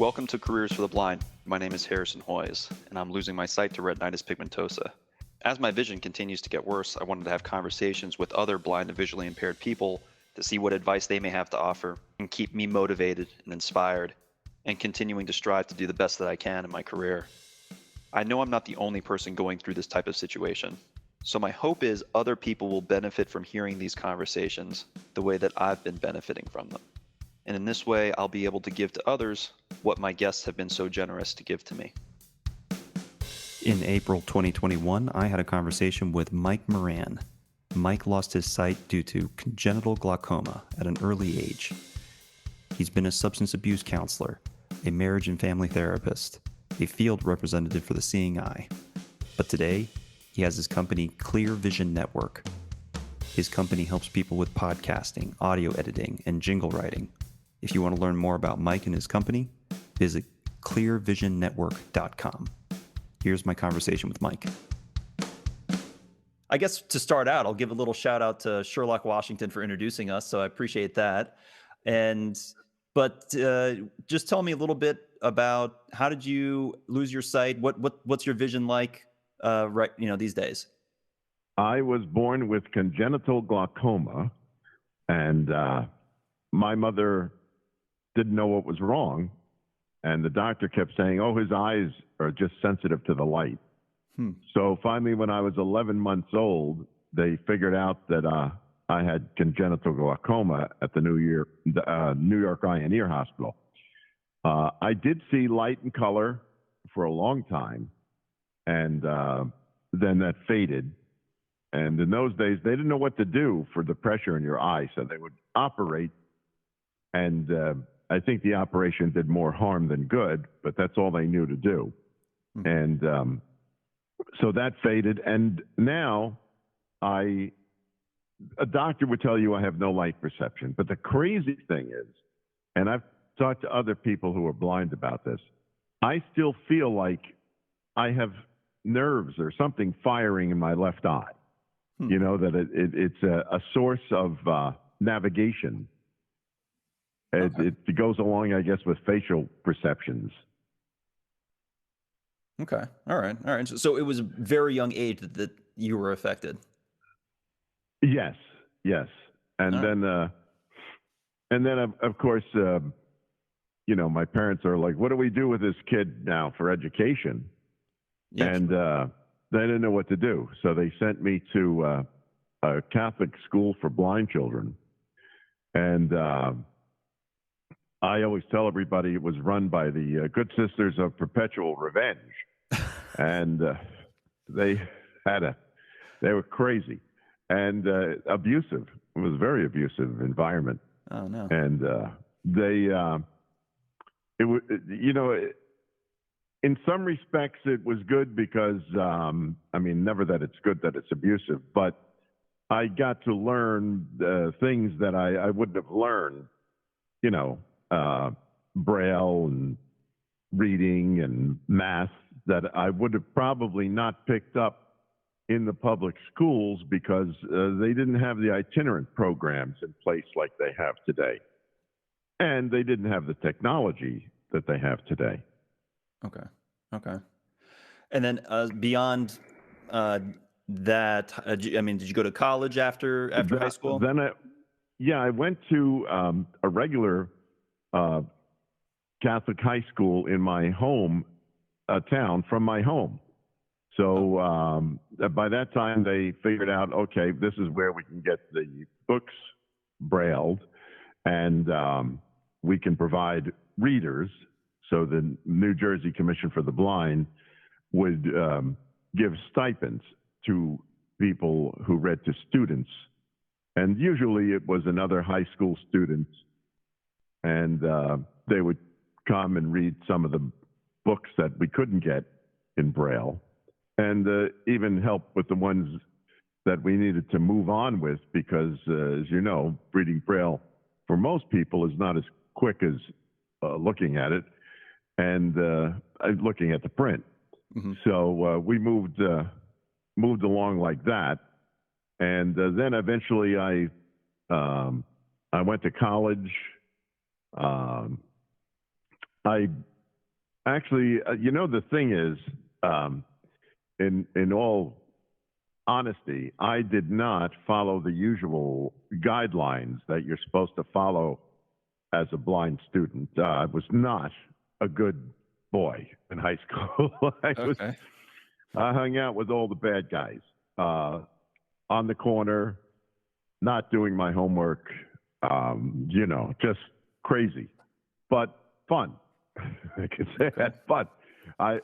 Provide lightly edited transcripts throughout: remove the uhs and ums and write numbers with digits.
Welcome to Careers for the Blind. My name is Harrison Hoyes, and I'm losing my sight to retinitis pigmentosa. As my vision continues to get worse, I wanted to have conversations with other blind and visually impaired people to see what advice they may have to offer and keep me motivated and inspired and continuing to strive to do the best that I can in my career. I know I'm not the only person going through this type of situation, so my hope is other people will benefit from hearing these conversations the way that I've been benefiting from them. And in this way, I'll be able to give to others what my guests have been so generous to give to me. In April 2021, I had a conversation with Mike Moran. Mike lost his sight due to congenital glaucoma at an early age. He's been a substance abuse counselor, a marriage and family therapist, a field representative for the Seeing Eye. But today, he has his company, Clear Vision Network. His company helps people with podcasting, audio editing, and jingle writing. If you want to learn more about Mike and his company, visit clearvisionnetwork.com. Here's my conversation with Mike. I guess to start out, I'll give a little shout out to Sherlock Washington for introducing us, so I appreciate that. But just tell me a little bit about how did you lose your sight? What's your vision like these days? I was born with congenital glaucoma, and my mother didn't know what was wrong, and the doctor kept saying, "Oh, his eyes are just sensitive to the light." So finally, when I was 11 months old, they figured out that I had congenital glaucoma at the New York Eye and Ear Hospital. I did see light and color for a long time, and then that faded. And in those days, they didn't know what to do for the pressure in your eye, so they would operate. And I think the operation did more harm than good, but that's all they knew to do. And so that faded. And now a doctor would tell you I have no light perception. But the crazy thing is, and I've talked to other people who are blind about this, I still feel like I have nerves or something firing in my left eye. You know, that it's a source of navigation. Okay. It goes along, I guess, with facial perceptions. Okay. All right. So it was a very young age that you were affected. Yes. And then of course, my parents are like, "What do we do with this kid now for education?" Yes. And they didn't know what to do. So they sent me to a Catholic school for blind children. And I always tell everybody it was run by the Good Sisters of Perpetual Revenge. And they were crazy and abusive. It was a very abusive environment. Oh, no. And in some respects, it was good because, never that it's good that it's abusive, but I got to learn things that I wouldn't have learned, Braille and reading and math that I would have probably not picked up in the public schools because they didn't have the itinerant programs in place like they have today. And they didn't have the technology that they have today. Okay. And then beyond that, did you go to college after high school? Then I went to a regular Catholic high school in my home town from my home. So by that time, they figured out, okay, this is where we can get the books brailled, and we can provide readers. So the New Jersey Commission for the Blind would give stipends to people who read to students. And usually it was another high school student, and they would come and read some of the books that we couldn't get in Braille, and even help with the ones that we needed to move on with, because as you know, reading Braille for most people is not as quick as looking at it and looking at the print. Mm-hmm. So we moved along like that, and then eventually I went to college. I Actually, the thing is, in all honesty, I did not follow the usual guidelines that you're supposed to follow as a blind student. I was not a good boy in high school. Okay. I hung out with all the bad guys on the corner, not doing my homework. Just crazy, but fun. I can say that fun.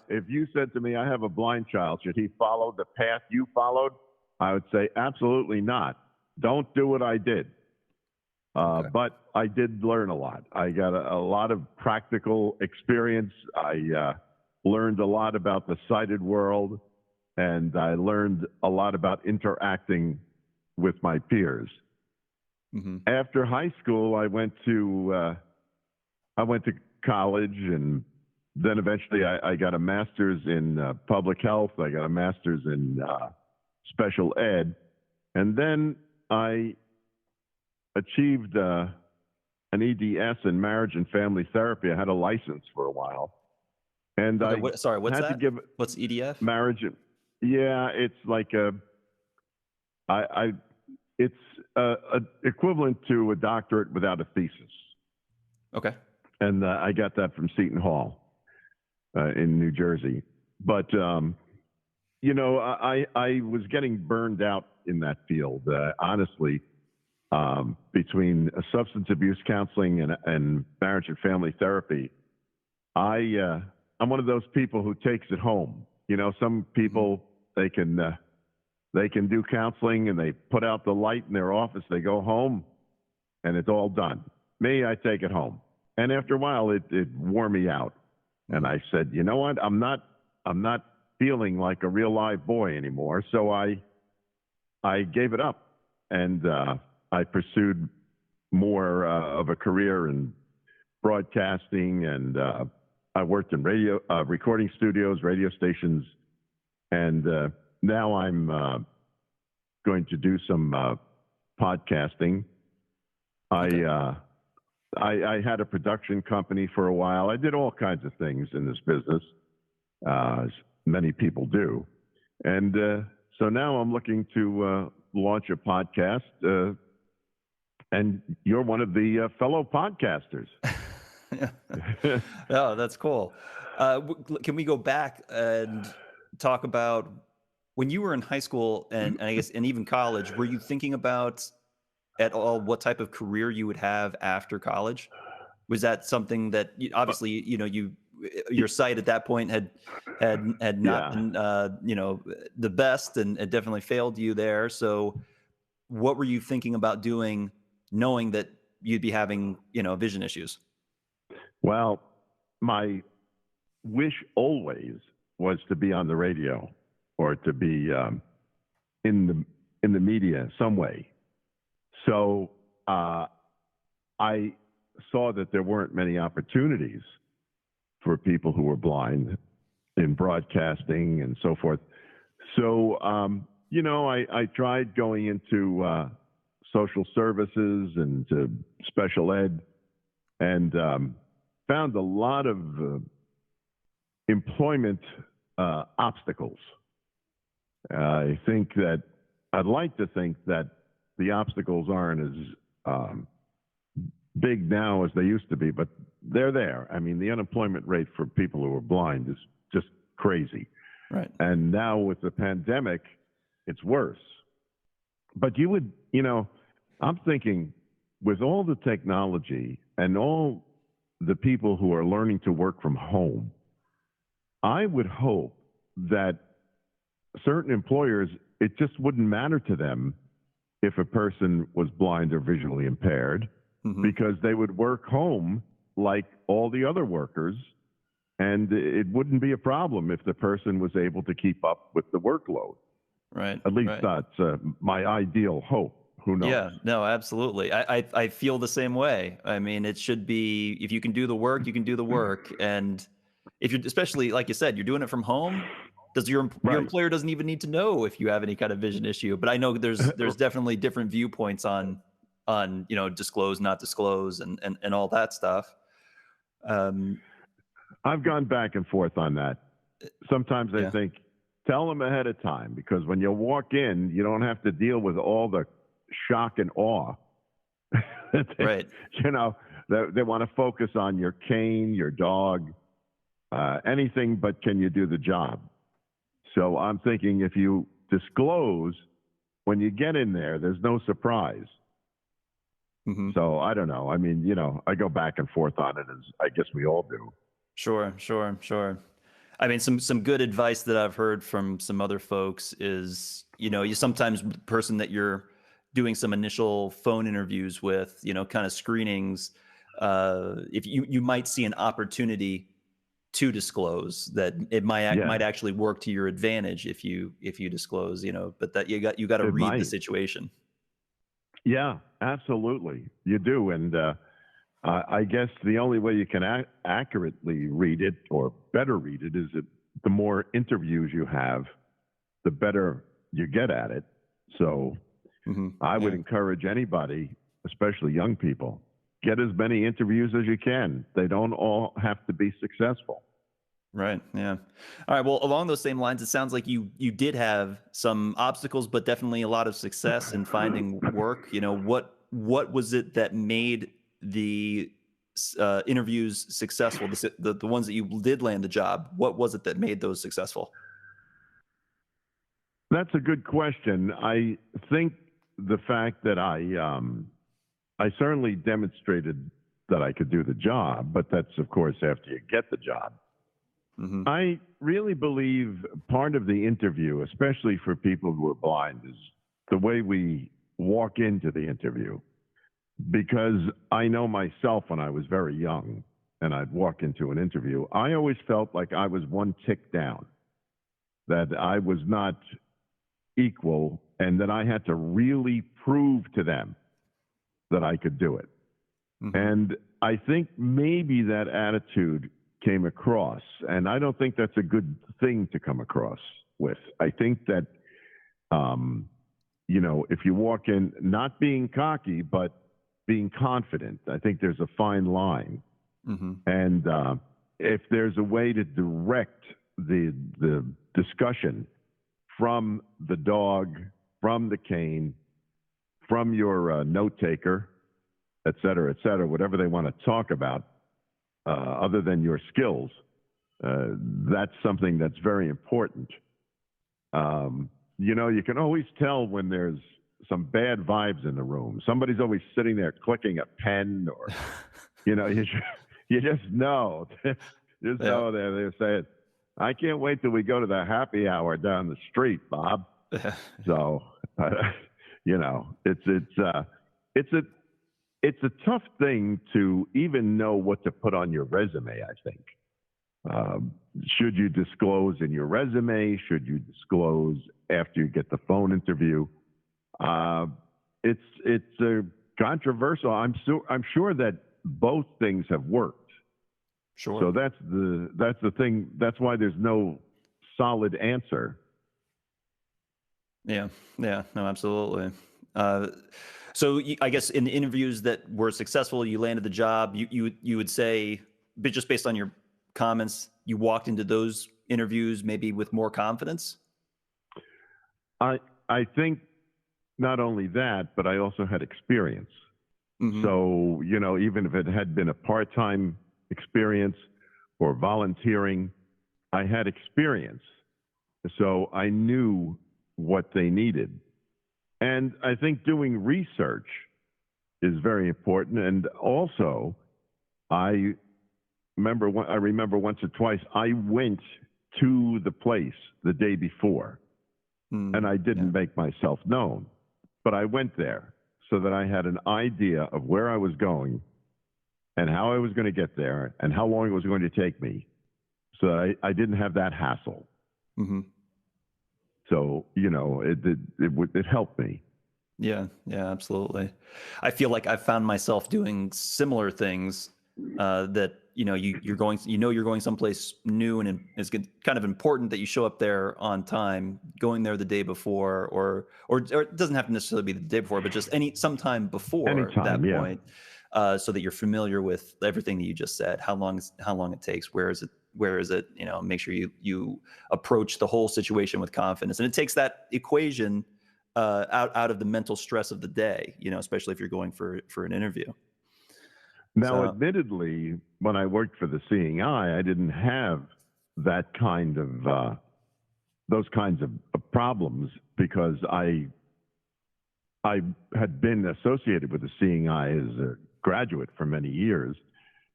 If you said to me, I have a blind child, should he follow the path you followed? I would say, absolutely not. Don't do what I did. But I did learn a lot. I got a lot of practical experience. I learned a lot about the sighted world, and I learned a lot about interacting with my peers. Mm-hmm. After high school, I went to college, and then eventually I got a master's in public health. I got a master's in special ed, and then I achieved an EDS in marriage and family therapy. I had a license for a while, and What's had that? to give What's EDF? marriage. Yeah, it's like it's equivalent to a doctorate without a thesis. Okay. And I got that from Seton Hall in New Jersey. But I was getting burned out in that field. Honestly, between substance abuse counseling and marriage and family therapy, I'm one of those people who takes it home. Some people they can do counseling and they put out the light in their office. They go home, and it's all done. Me, I take it home. And after a while, it wore me out. And I said, you know what? I'm not feeling like a real live boy anymore. So I gave it up, and I pursued more of a career in broadcasting, and I worked in radio recording studios, radio stations, and now I'm going to do some podcasting. Okay. I had a production company for a while. I did all kinds of things in this business, as many people do. And so now I'm looking to launch a podcast, and you're one of the fellow podcasters. Yeah. Oh, that's cool. Can we go back and talk about when you were in high school and I guess and even college? Were you thinking about at all what type of career you would have after college? Was that something that obviously your sight at that point had not been the best, and it definitely failed you there. So what were you thinking about doing, knowing that you'd be having vision issues? Well, my wish always was to be on the radio or to be in the media some way. So I saw that there weren't many opportunities for people who were blind in broadcasting and so forth. So, I tried going into social services and to special ed, and found a lot of employment obstacles. I'd like to think that the obstacles aren't as big now as they used to be, but they're there. I mean, the unemployment rate for people who are blind is just crazy. Right. And now with the pandemic, it's worse. But I'm thinking with all the technology and all the people who are learning to work from home, I would hope that certain employers, it just wouldn't matter to them if a person was blind or visually impaired, because they would work home like all the other workers, and it wouldn't be a problem if the person was able to keep up with the workload. Right. At least that's my ideal hope. Who knows? Yeah, no, absolutely. I feel the same way. I mean, it should be, if you can do the work, you can do the work. And if you're, especially like you said, you're doing it from home, your employer doesn't even need to know if you have any kind of vision issue. But I know there's definitely different viewpoints on disclose, not disclose, and all that stuff. I've gone back and forth on that. Sometimes I Yeah. think, tell them ahead of time, because when you walk in, you don't have to deal with all the shock and awe. they, Right. you know, they want to focus on your cane, your dog, anything but can you do the job. So I'm thinking if you disclose when you get in there, there's no surprise. Hmm. So I don't know. I mean, I go back and forth on it, as I guess we all do. Sure, sure, sure. I mean, some good advice that I've heard from some other folks is, you sometimes the person that you're doing some initial phone interviews with, kind of screenings, if you might see an opportunity to disclose that it might Yeah, actually work to your advantage if you disclose, but that you got to it read the might. situation. Yeah, absolutely. You do. And I guess the only way you can accurately read it, or better read it, is that the more interviews you have, the better you get at it. So Hmm. I would Yeah. encourage anybody, especially young people, get as many interviews as you can. They don't all have to be successful. Right. Yeah. All right. Well, along those same lines, it sounds like you did have some obstacles, but definitely a lot of success in finding work. What was it that made the interviews successful? The ones that you did land the job. What was it that made those successful? That's a good question. I think the fact that I certainly demonstrated that I could do the job, but that's of course after you get the job. Hmm. I really believe part of the interview, especially for people who are blind, is the way we walk into the interview. Because I know myself, when I was very young and I'd walk into an interview, I always felt like I was one tick down, that I was not equal, and that I had to really prove to them that I could do it. Hmm. And I think maybe that attitude came across, and I don't think that's a good thing to come across with. I think that, if you walk in not being cocky, but being confident, I think there's a fine line. Hmm. And if there's a way to direct the discussion from the dog, from the cane, from your note taker, et cetera, whatever they want to talk about, other than your skills, that's something that's very important. You can always tell when there's some bad vibes in the room. Somebody's always sitting there clicking a pen, or you just know, just Yeah. know they're saying, "I can't wait till we go to the happy hour down the street, Bob." So, it's a it's a tough thing to even know what to put on your resume, I think. Um, should you disclose in your resume? Should you disclose after you get the phone interview? Uh, it's a controversial. I'm sure that both things have worked. Sure. So that's the thing. That's why there's no solid answer. Yeah, yeah, no, absolutely. Uh, so I guess in the interviews that were successful, you landed the job. You would say, but just based on your comments, you walked into those interviews maybe with more confidence. I I think not only that, but I also had experience. Hmm. So, even if it had been a part-time experience or volunteering, I had experience. So I knew what they needed. And I think doing research is very important. And also, I I remember once or twice I went to the place the day before, and I Yeah. didn't make myself known, but I went there so that I had an idea of where I was going and how I was going to get there and how long it was going to take me, so that I didn't have that hassle. Hmm. So, it helped me. Yeah, yeah, absolutely. I feel like I've found myself doing similar things that you're going someplace new, and it's kind of important that you show up there on time. Going there the day before, or it doesn't have to necessarily be the day before, but just sometime before Anytime, that yeah. point. so that you're familiar with everything that you just said. How long it takes, where is it, make sure you approach the whole situation with confidence. And it takes that equation out of the mental stress of the day, especially if you're going for an interview. Now, So, admittedly, when I worked for the Seeing Eye, I didn't have that kind of those kinds of problems because I had been associated with the Seeing Eye as a graduate for many years,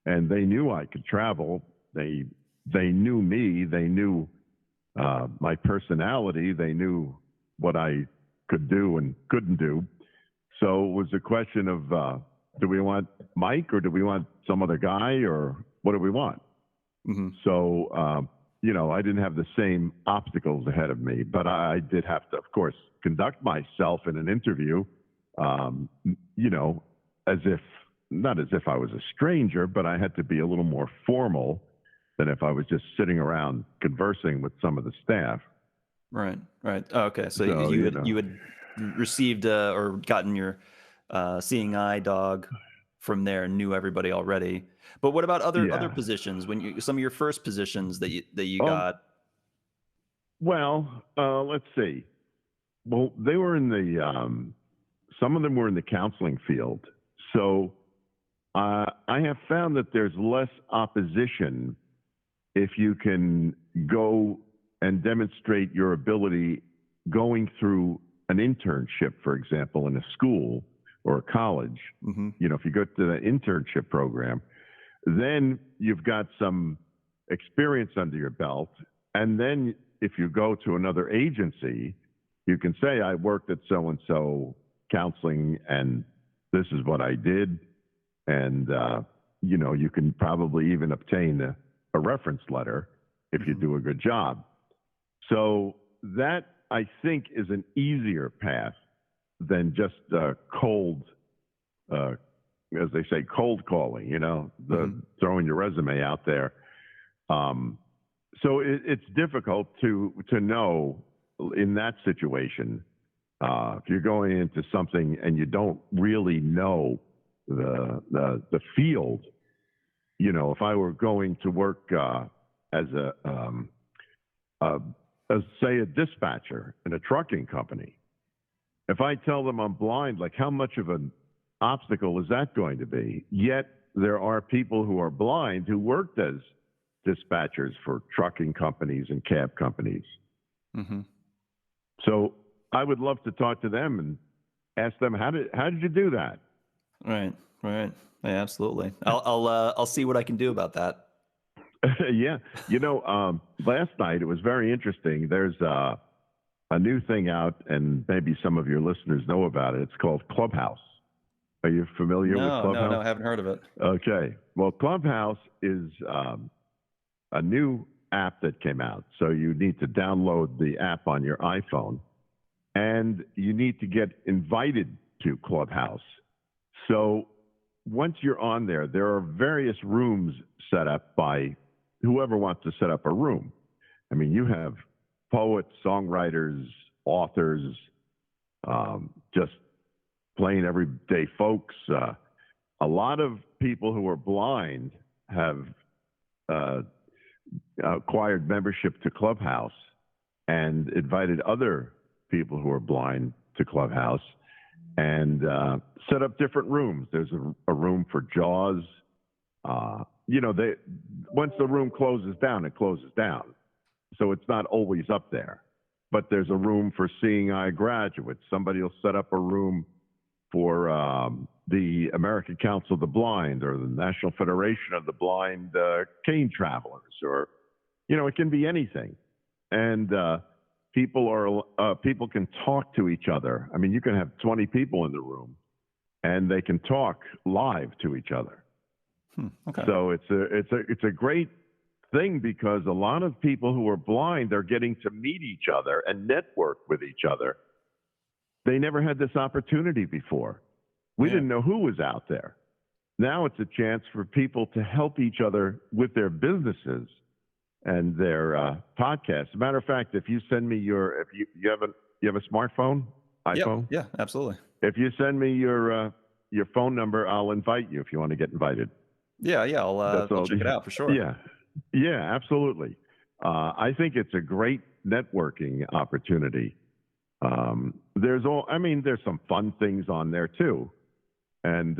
and they knew I could travel. They knew me. They knew my personality. They knew what I could do and couldn't do. So it was a question of do we want Mike or do we want some other guy or what do we want? mm-hmm. So, I didn't have the same obstacles ahead of me, but I did have to, of course, conduct myself in an interview, not as if I was a stranger, but I had to be a little more formal than if I was just sitting around conversing with some of the staff. Right. Oh, okay. So you had received or gotten your Seeing Eye dog from there and knew everybody already. But what about other positions? Some of your first positions that you got? Well, let's see. Well, they were in the some of them were in the counseling field. So I have found that there's less opposition if you can go and demonstrate your ability going through an internship, for example, in a school or a college. Mm-hmm. If you go to the internship program, then you've got some experience under your belt. And then if you go to another agency, you can say, I worked at so-and-so counseling and this is what I did. And, you can probably even obtain a reference letter if you do a good job. So that, I think, is an easier path than just cold, as they say, cold calling, throwing your resume out there. So it's difficult to know in that situation. If you're going into something and you don't really know the field, if I were going to work as say a dispatcher in a trucking company, if I tell them I'm blind, like how much of an obstacle is that going to be? Yet there are people who are blind who worked as dispatchers for trucking companies and cab companies. Mm-hmm. So I would love to talk to them and ask them, how did you do that? Right. Yeah, absolutely. I'll see what I can do about that. Yeah. Last night it was very interesting. There's a new thing out, and maybe some of your listeners know about it. It's called Clubhouse. Are you familiar with Clubhouse? No, I haven't heard of it. Okay. Well, Clubhouse is a new app that came out. So you need to download the app on your iPhone, and you need to get invited to Clubhouse. So once you're on there, there are various rooms set up by whoever wants to set up a room. I mean, you have poets, songwriters, authors, just plain everyday folks. A lot of people who are blind have acquired membership to Clubhouse and invited other people who are blind to Clubhouse and set up different rooms. There's a room for JAWS. Once the room closes down, it closes down. So it's not always up there. But there's a room for Seeing Eye graduates. Somebody will set up a room for the American Council of the Blind or the National Federation of the Blind Cane Travelers, or, it can be anything. And people can talk to each other. I mean, you can have 20 people in the room, and they can talk live to each other. Okay. So it's a great thing because a lot of people who are blind are getting to meet each other and network with each other. They never had this opportunity before. We didn't know who was out there. Now it's a chance for people to help each other with their businesses and their podcasts. As a matter of fact, if you send me you have a smartphone, iPhone? Yeah, absolutely. If you send me your your phone number. I'll invite you if you want to get invited. Yeah, yeah, That's I'll all. check it out for sure. Yeah, yeah, absolutely. I think it's a great networking opportunity. There's some fun things on there too, and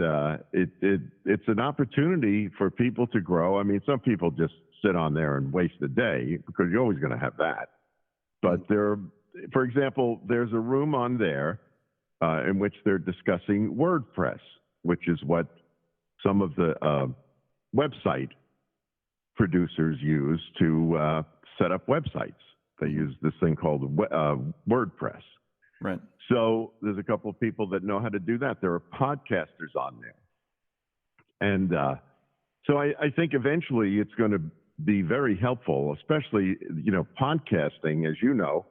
it's an opportunity for people to grow. I mean, some people just sit on there and waste the day because you're always going to have that. But for example, there's a room on there in which they're discussing WordPress, which is what some of the website producers use to set up websites. They use this thing called WordPress. Right. So there's a couple of people that know how to do that. There are podcasters on there. And so I think eventually it's going to be very helpful, especially, podcasting, as you know,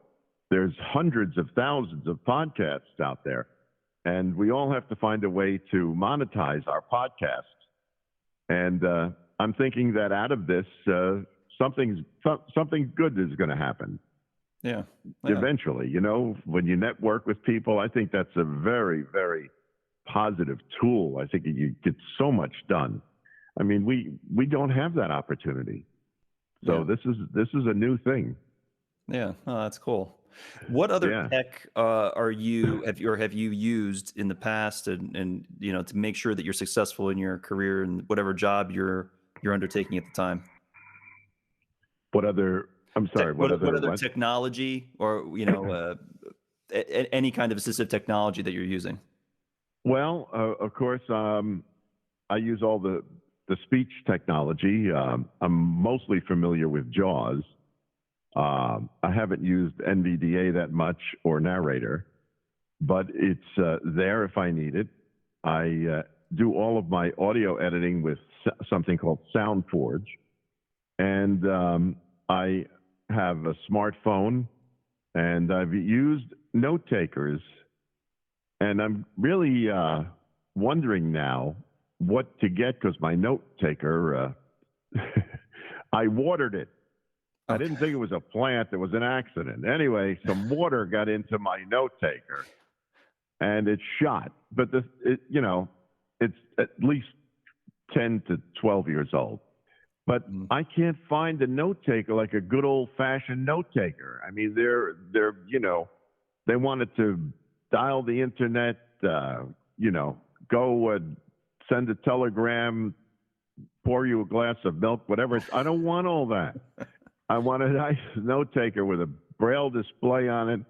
there's hundreds of thousands of podcasts out there. And we all have to find a way to monetize our podcasts. And I'm thinking that out of this, something good is going to happen. Yeah. Eventually, when you network with people, I think that's a very, very positive tool. I think you get so much done. I mean, we don't have that opportunity. So this is a new thing. Yeah. Oh, that's cool. What other tech have you used in the past and to make sure that you're successful in your career and whatever job you're undertaking at the time? What other technology or any kind of assistive technology that you're using? Well, of course, I use all the speech technology. I'm mostly familiar with JAWS. I haven't used NVDA that much or Narrator, but it's there if I need it. I do all of my audio editing with something called SoundForge, and I have a smartphone, and I've used note takers, and I'm really wondering now what to get because my note taker, I watered it. I didn't think it was a plant. It was an accident. Anyway, some water got into my note taker, and it shot. But it's at least 10 to 12 years old. But I can't find a note taker like a good old-fashioned note taker. I mean, they wanted to dial the internet, go and send a telegram, pour you a glass of milk, whatever. I don't want all that. I want a nice note taker with a braille display on it,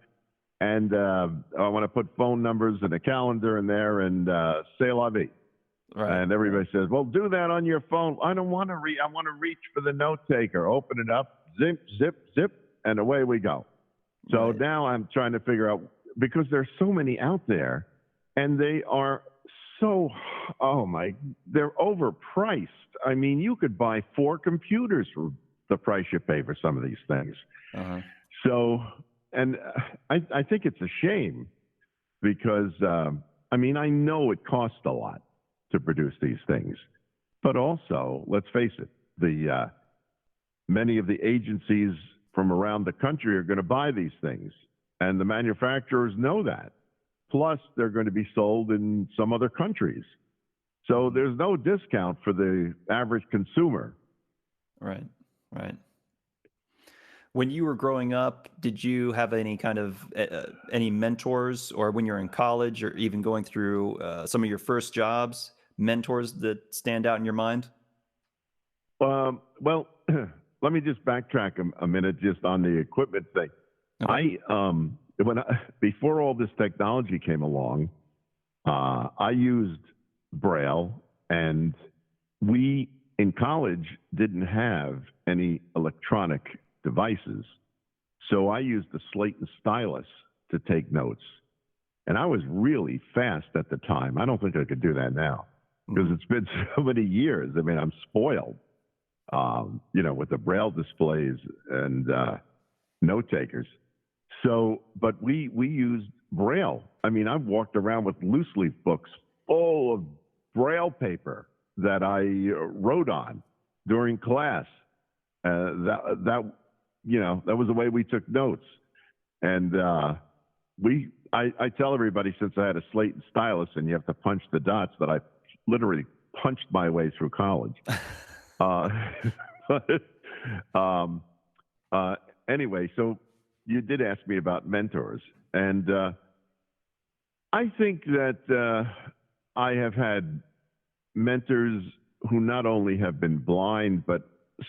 and I want to put phone numbers and a calendar in there, and c'est la vie. Right. And everybody says, well, do that on your phone. I don't want to read. I want to reach for the note taker, open it up, zip, zip, zip, and away we go. So now I'm trying to figure out, because there's so many out there, and they are they're overpriced. I mean, you could buy 4 computers for the price you pay for some of these things. So, and I think it's a shame because, I know it costs a lot to produce these things, but also, let's face it, many of the agencies from around the country are going to buy these things, and the manufacturers know that. Plus, they're going to be sold in some other countries. So there's no discount for the average consumer. Right, right. When you were growing up, did you have any kind of any mentors, or when you're in college, or even going through some of your first jobs, mentors that stand out in your mind? Well, let me just backtrack a minute just on the equipment thing. Okay. Before all this technology came along, I used Braille, and we in college didn't have any electronic devices. So I used the slate and stylus to take notes. And I was really fast at the time. I don't think I could do that now because it's been so many years. I mean, I'm spoiled, with the Braille displays and note takers. So, but we used Braille. I mean, I've walked around with loose leaf books full of Braille paper that I wrote on during class. That was the way we took notes. And I tell everybody, since I had a slate and stylus and you have to punch the dots, that I literally punched my way through college. But, um, anyway, so you did ask me about mentors, and I think that I have had mentors who not only have been blind but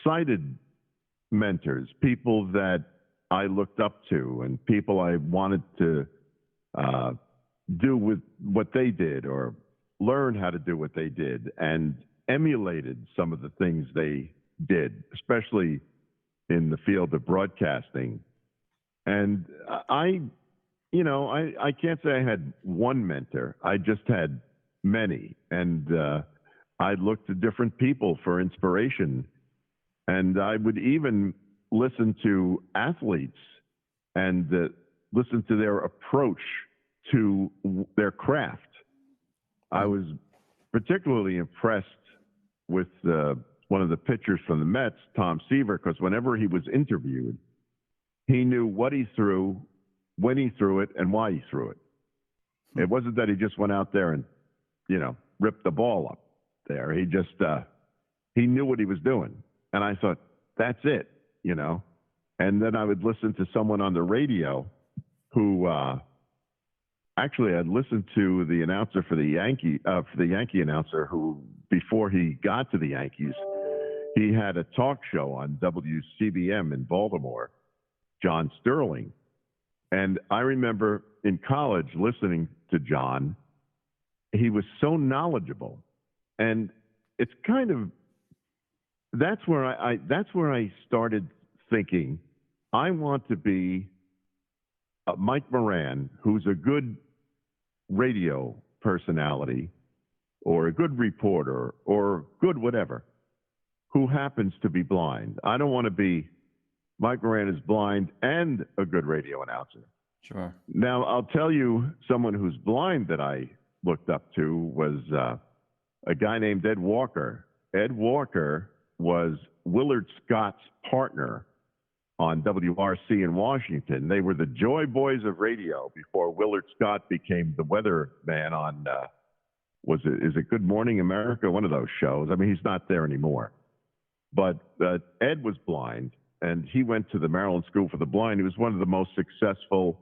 sighted mentors, people that I looked up to and people I wanted to do with what they did or learn how to do what they did, and emulated some of the things they did, especially in the field of broadcasting. And I can't say I had one mentor. I just had many. And I looked to different people for inspiration. And I would even listen to athletes and listen to their approach to their craft. I was particularly impressed with one of the pitchers from the Mets, Tom Seaver, because whenever he was interviewed, he knew what he threw, when he threw it, and why he threw it. It wasn't that he just went out there and, ripped the ball up there. He just, he knew what he was doing. And I thought, that's it, And then I would listen to someone on the radio who, actually, I'd listened to the announcer for the Yankee announcer who, before he got to the Yankees, he had a talk show on WCBM in Baltimore, John Sterling. And I remember in college listening to John. He was so knowledgeable. And it's kind of, that's where I started thinking, I want to be Mike Moran, who's a good radio personality or a good reporter or good whatever, who happens to be blind. I don't want to be Mike Moran is blind and a good radio announcer. Sure. Now, I'll tell you, someone who's blind that I looked up to was a guy named Ed Walker. Ed Walker was Willard Scott's partner on WRC in Washington. They were the Joy Boys of radio before Willard Scott became the weather man on, is it Good Morning America? One of those shows. I mean, he's not there anymore. But Ed was blind, and he went to the Maryland School for the Blind. He was one of the most successful,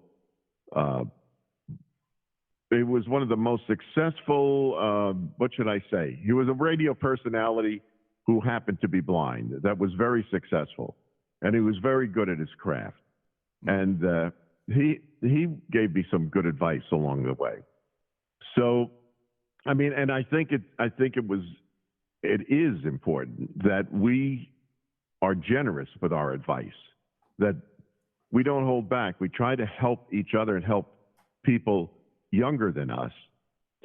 what should I say? He was a radio personality who happened to be blind. That was very successful. And he was very good at his craft. And he gave me some good advice along the way. So, I mean, and I think it is important that we are generous with our advice, that we don't hold back. We try to help each other and help people younger than us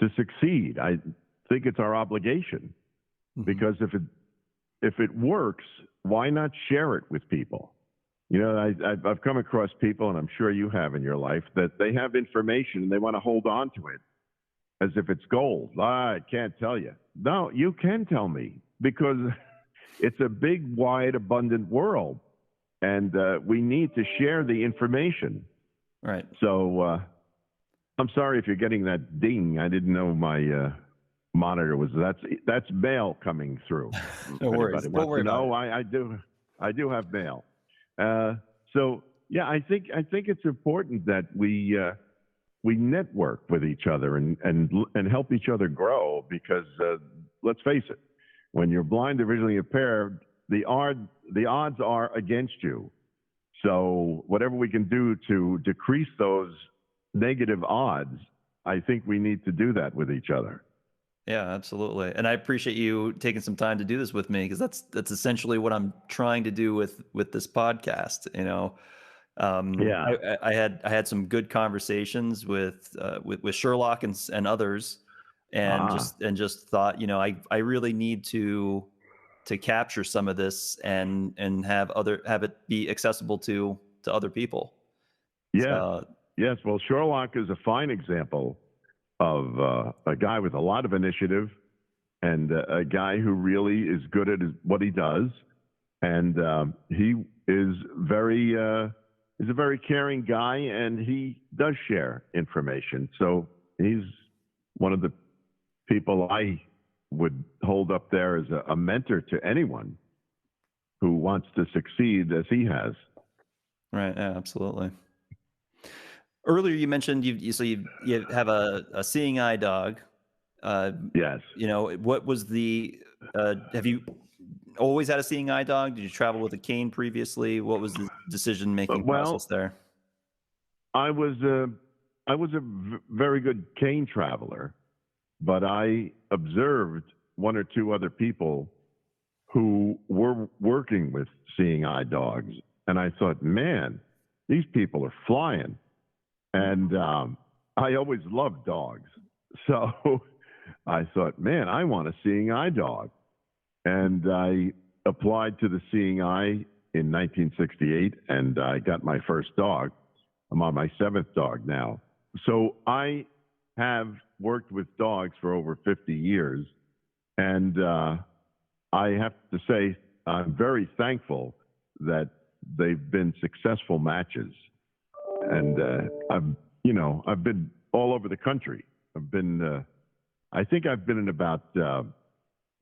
to succeed. I think it's our obligation, because if it works, why not share it with people? I've come across people, and I'm sure you have in your life, that they have information and they want to hold on to it as if it's gold. I can't tell you. No, you can tell me, because it's a big, wide, abundant world, and we need to share the information. Right. So I'm sorry if you're getting that ding. I didn't know my monitor was that's mail coming through. No worries. Don't worry about it. I do have mail. So yeah, I think it's important that we network with each other and help each other grow, because let's face it, when you're blind or visually impaired, the odds are against you. So whatever we can do to decrease those negative odds, I think we need to do that with each other. Yeah, absolutely. And I appreciate you taking some time to do this with me, because that's essentially what I'm trying to do with this podcast. Yeah. I had some good conversations with Sherlock and others, and just thought, I really need to capture some of this and have it be accessible to other people. Yeah. Yes. Well, Sherlock is a fine example of a guy with a lot of initiative, and a guy who really is good at what he does. And he is very he's a very caring guy, and he does share information. So he's one of the people I would hold up there as a mentor to anyone who wants to succeed as he has. Right. Yeah, absolutely. Earlier, you mentioned you have a seeing eye dog. Uh, Yes. what was the? Have you always had a seeing eye dog? Did you travel with a cane previously? What was the decision making Well, process there? I was very good cane traveler, but I observed one or two other people who were working with seeing eye dogs, and I thought, man, these people are flying. And I always loved dogs, so I thought, man, I want a seeing eye dog, and I applied to the Seeing Eye in 1968, and I got my first dog. I'm on my 7th dog now. So I have worked with dogs for over 50 years, and I have to say I'm very thankful that they've been successful matches. And I've been all over the country. I think I've been in about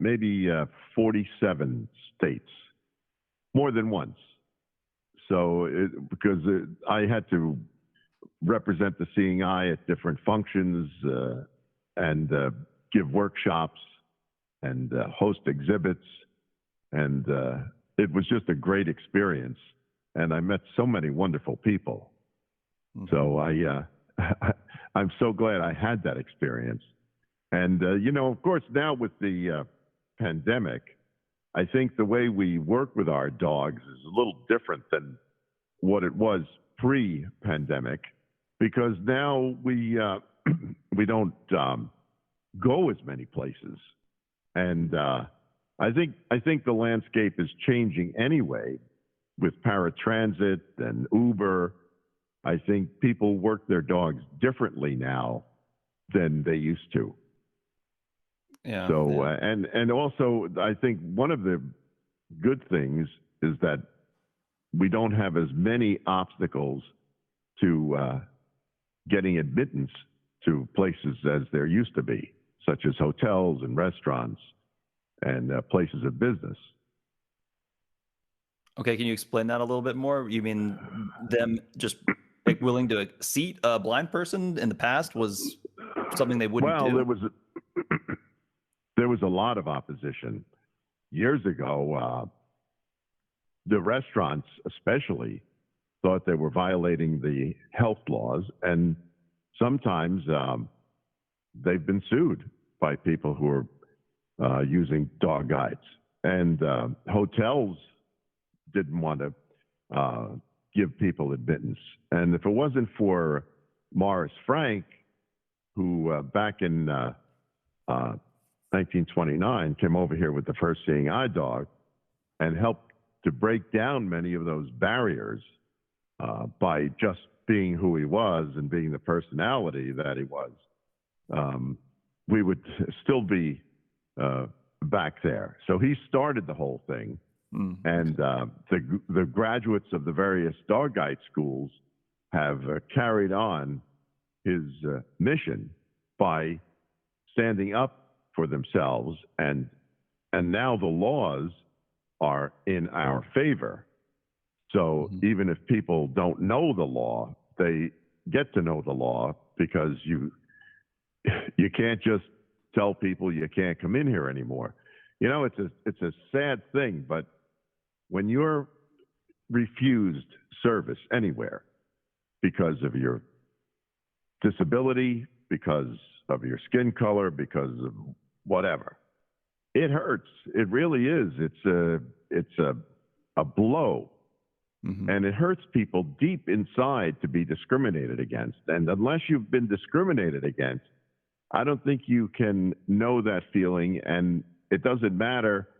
maybe 47 states, more than once. So because I had to represent the Seeing Eye at different functions and give workshops and host exhibits, and it was just a great experience. And I met so many wonderful people. Mm-hmm. So I'm so glad I had that experience. And of course, now with the pandemic, I think the way we work with our dogs is a little different than what it was pre-pandemic, because now we don't go as many places, and I think the landscape is changing anyway with paratransit and Uber. I think people work their dogs differently now than they used to. Yeah. So and also I think one of the good things is that we don't have as many obstacles to getting admittance to places as there used to be, such as hotels and restaurants and places of business. Okay, can you explain that a little bit more? You mean them just willing to seat a blind person in the past was something they wouldn't do? Well, there was a lot of opposition years ago. The restaurants, especially, thought they were violating the health laws, and sometimes they've been sued by people who are using dog guides. And hotels didn't want to give people admittance. And if it wasn't for Morris Frank, who back in 1929 came over here with the first Seeing Eye dog and helped to break down many of those barriers by just being who he was and being the personality that he was, we would still be back there. So he started the whole thing. And the graduates of the various dog guide schools have carried on his mission by standing up for themselves, and now the laws are in our favor. So even if people don't know the law, they get to know the law, because you can't just tell people you can't come in here anymore. It's a sad thing, but when you're refused service anywhere because of your disability, because of your skin color, because of whatever, it hurts. It really is. It's a blow. And it hurts people deep inside to be discriminated against. And unless you've been discriminated against, I don't think you can know that feeling. And it doesn't matter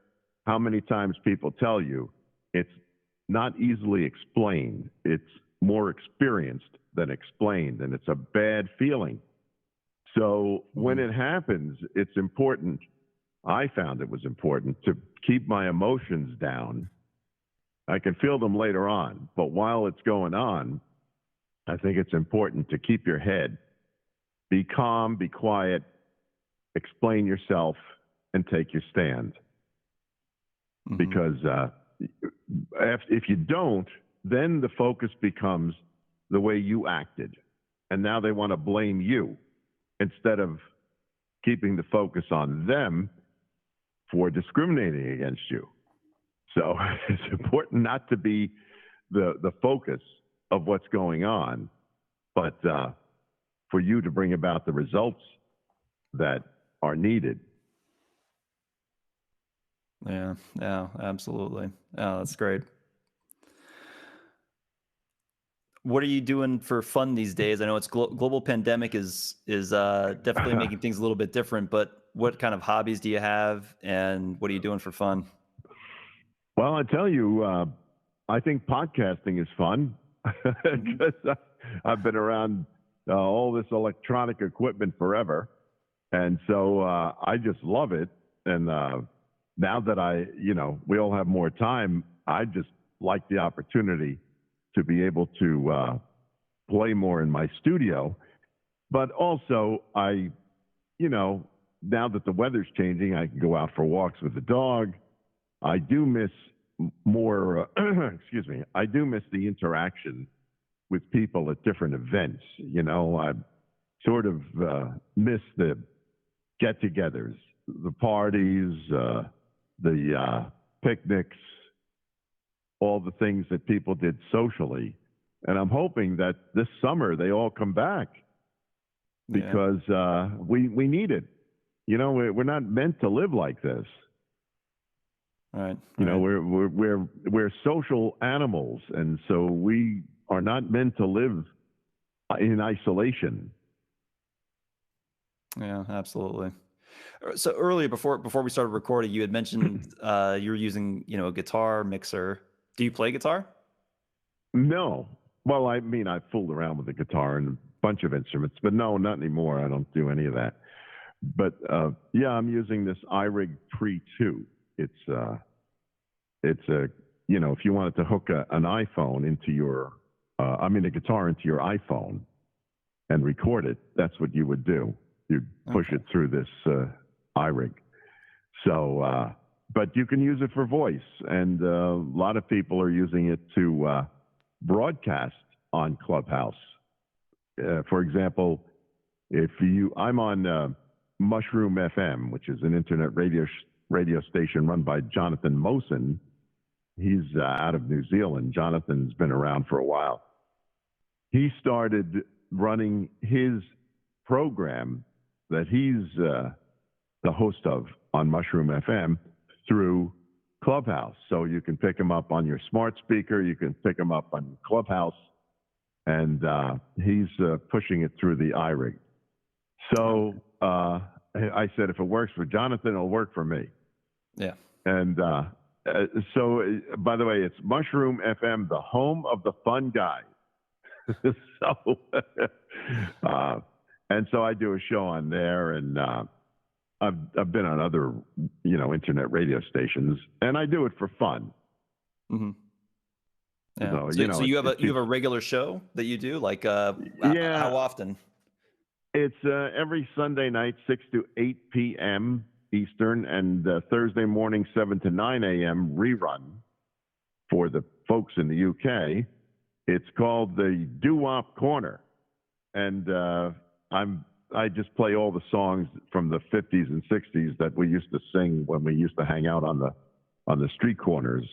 how many times people tell you. It's not easily explained. It's more experienced than explained, and it's a bad feeling. So when it happens, it's important. I found it was important to keep my emotions down I can feel them later on. But while it's going on, I think it's important to keep your head, be calm, be quiet, explain yourself, and take your stand. Hmm. Because if you don't, then the focus becomes the way you acted. And now they want to blame you instead of keeping the focus on them for discriminating against you. So it's important not to be the focus of what's going on, but for you to bring about the results that are needed. Yeah, absolutely. Oh, that's great. What are you doing for fun these days? I know it's global pandemic is definitely making things a little bit different, but what kind of hobbies do you have, and what are you doing for fun? Well, I tell you, I think podcasting is fun Mhm. because I've been around all this electronic equipment forever. And so I just love it. And now that we all have more time, I just like the opportunity to be able to play more in my studio. But also, now that the weather's changing, I can go out for walks with the dog. I do miss more, excuse me, I do miss the interaction with people at different events. I sort of miss the get togethers, the parties, the picnics, all the things that people did socially. And I'm hoping that this summer they all come back Yeah. because we need it. We're not meant to live like this. Right. We're social animals, and so we are not meant to live in isolation. Yeah, absolutely. So earlier, before we started recording, you had mentioned you're using, a guitar mixer. Do you play guitar? No. Well, I mean, I fooled around with the guitar and a bunch of instruments, but no, not anymore. I don't do any of that. But yeah, I'm using this iRig Pre 2. It's a, if you wanted to hook an iPhone into a guitar into your iPhone and record it, that's what you would do. You'd push Okay. it through this iRig. So, but you can use it for voice, and a lot of people are using it to broadcast on Clubhouse. For example, I'm on Mushroom FM, which is an internet radio station run by Jonathan Mosen. He's out of New Zealand. Jonathan's been around for a while. He started running his program that he's the host of on Mushroom FM through Clubhouse. So you can pick him up on your smart speaker, you can pick him up on Clubhouse, and he's pushing it through the iRig. So I said, if it works for Jonathan, it'll work for me. Yeah. And so, by the way, it's Mushroom FM, the home of the fun guy. So, and so I do a show on there, and I've been on other, internet radio stations, and I do it for fun. Mm-hmm. Yeah. So, So you have a regular show that you do, like Yeah. how often? It's every Sunday night, 6 to 8 p.m. Eastern, and Thursday morning, 7 to 9 a.m. rerun for the folks in the UK. It's called the Doo-Wop Corner, and I just play all the songs from the 50s and 60s that we used to sing when we used to hang out on the street corners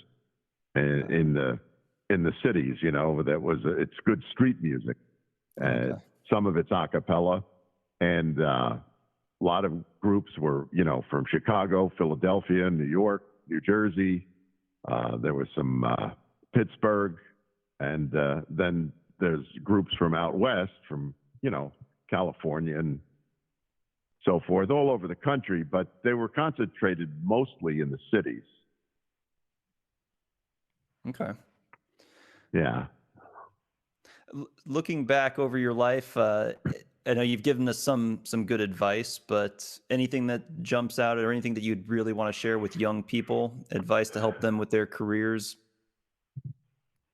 in the cities. It's good street music. Okay. Some of it's a cappella, and a lot of groups were, from Chicago, Philadelphia, New York, New Jersey. There was some Pittsburgh, and then there's groups from out west, from, California and so forth, all over the country, but they were concentrated mostly in the cities. Okay. Yeah. Looking back over your life, I know you've given us some good advice, but anything that jumps out, or anything that you'd really want to share with young people, advice to help them with their careers?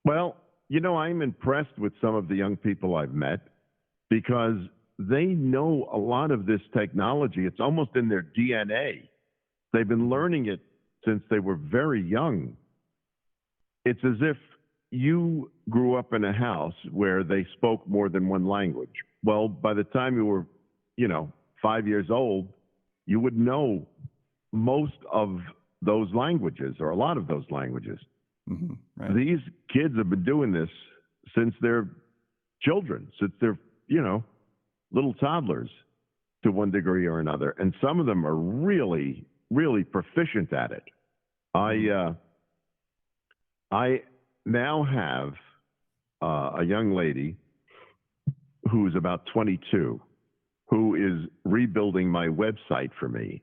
Well, I'm impressed with some of the young people I've met because they know a lot of this technology. It's almost in their DNA. They've been learning it since they were very young. It's as if you grew up in a house where they spoke more than one language. Well, by the time you were, 5 years old, you would know most of those languages or a lot of those languages. Right. These kids have been doing this since they're children, since they're, little toddlers to one degree or another. And some of them are really, really proficient at it. I now have a young lady who's about 22 who is rebuilding my website for me.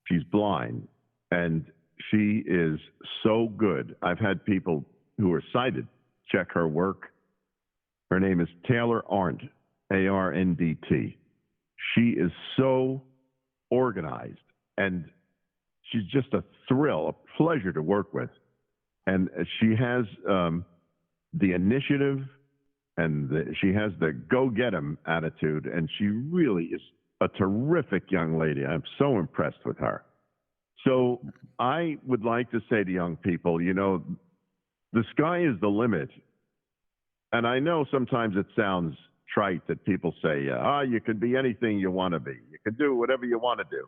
She's blind, and she is so good. I've had people who are sighted check her work. Her name is Taylor Arndt, A-R-N-D-T. She is so organized, and she's just a thrill, a pleasure to work with. And she has the initiative, and she has the go-get-'em attitude, and she really is a terrific young lady. I'm so impressed with her. So I would like to say to young people, the sky is the limit. And I know sometimes it sounds trite that people say, you can be anything you want to be. You can do whatever you want to do.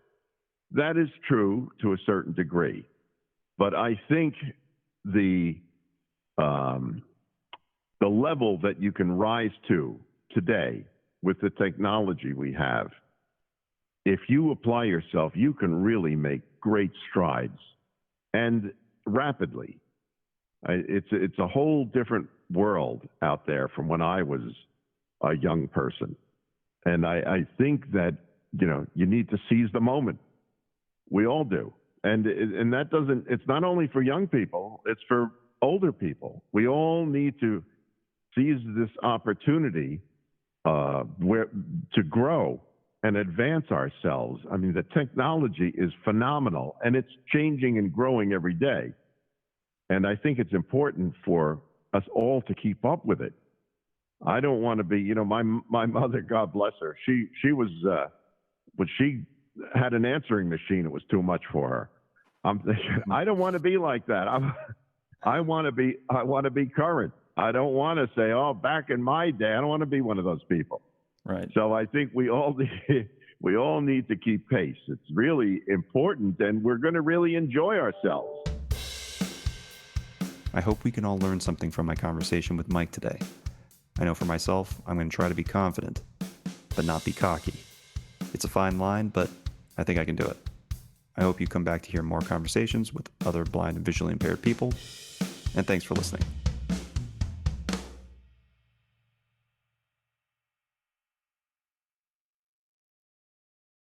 That is true to a certain degree. But I think the level that you can rise to today with the technology we have, if you apply yourself, you can really make great strides, and rapidly. It's a whole different world out there from when I was a young person. And I think that, you need to seize the moment. We all do. And it's not only for young people, it's for older people. We all need to seize this opportunity to grow and advance ourselves. I mean, the technology is phenomenal, and it's changing and growing every day. And I think it's important for us all to keep up with it. I don't want to be, my mother, God bless her, she was, when she had an answering machine, it was too much for her. I'm thinking, I don't want to be like that. I want to be current. I don't want to say, back in my day. I don't want to be one of those people. Right. So I think we all need to keep pace. It's really important, and we're going to really enjoy ourselves. I hope we can all learn something from my conversation with Mike today. I know for myself, I'm going to try to be confident, but not be cocky. It's a fine line, but I think I can do it. I hope you come back to hear more conversations with other blind and visually impaired people, and thanks for listening.